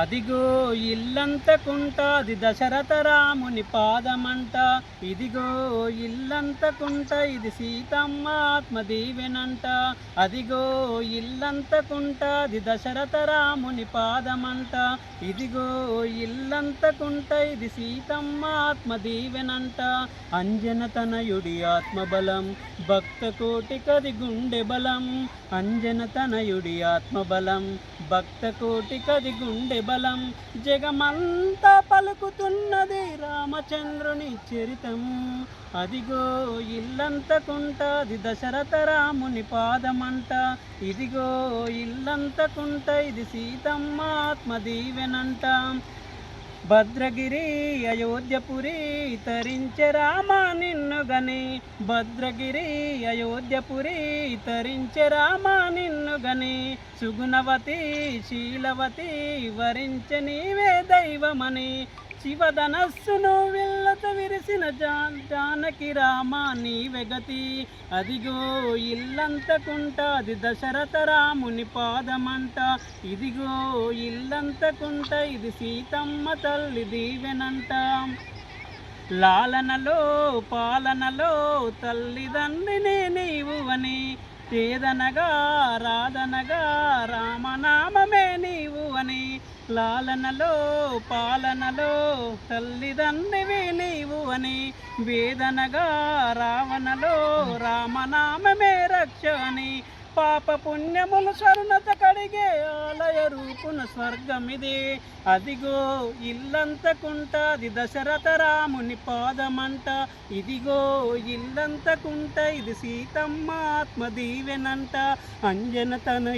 అదిగో ఇల్లంతకుంటాది దశరథ రాముని పాదమంట. ఇదిగో ఇల్లంతకుంట ఇది సీతమ్మ ఆత్మదీవెనంట. అదిగో ఇల్లంతకుంటాది దశరథ రాముని పాదమంట. ఇదిగో ఇల్లంతకుంట ఇది సీతమ్మ ఆత్మదీవెనంట. అంజన తనయుడి ఆత్మబలం భక్త కోటికది గుండె బలం. అంజన తనయుడి ఆత్మబలం భక్త కోటికది గుండె బలం. జగమంతా పలుకుతున్నది రామచంద్రుని చరితం. అదిగో ఇల్లంతకుంటది దశరథ రాముని పాదమంట. ఇదిగో ఇల్లంతకుంట ఇది సీతమ్మ ఆత్మదీవెనంట. భద్రగిరి అయోధ్యపురి తరించె రామ నిన్నుగని. భద్రగిరి అయోధ్యపురి తరించె రామ నిన్నుగని. సుగుణవతి శీలవతి వరించె నీవే దైవమని. శివధనస్సును విల్లత విరిసిన జానకి రామ నీవే గతి. అదిగో ఇల్లంతకుంటది దశరథ రాముని పాదమంట. ఇదిగో ఇల్లంతకుంట ఇది సీతమ్మ తల్లి దీవెనంట. లాలనలో పాలనలో తల్లిదండ్రిని నీవు అని. చేదనగా రాధనగా రామనామమే నీవు అని. లాలనలో పాలనలో తల్లిదండ్రివి నీవు అని. వేదనగా రావణలో రామనామమే రక్ష అని. పాప పుణ్యములు స్వర్ణత కడిగే ఆలయ రూపున స్వర్గమిది. అదిగో ఇల్లంతకుంటది దశరథ రాముని పాదమంట. ఇదిగో ఇల్లంతకుంట ఇది సీతమ్మ ఆత్మదీవెనంట. అంజన తన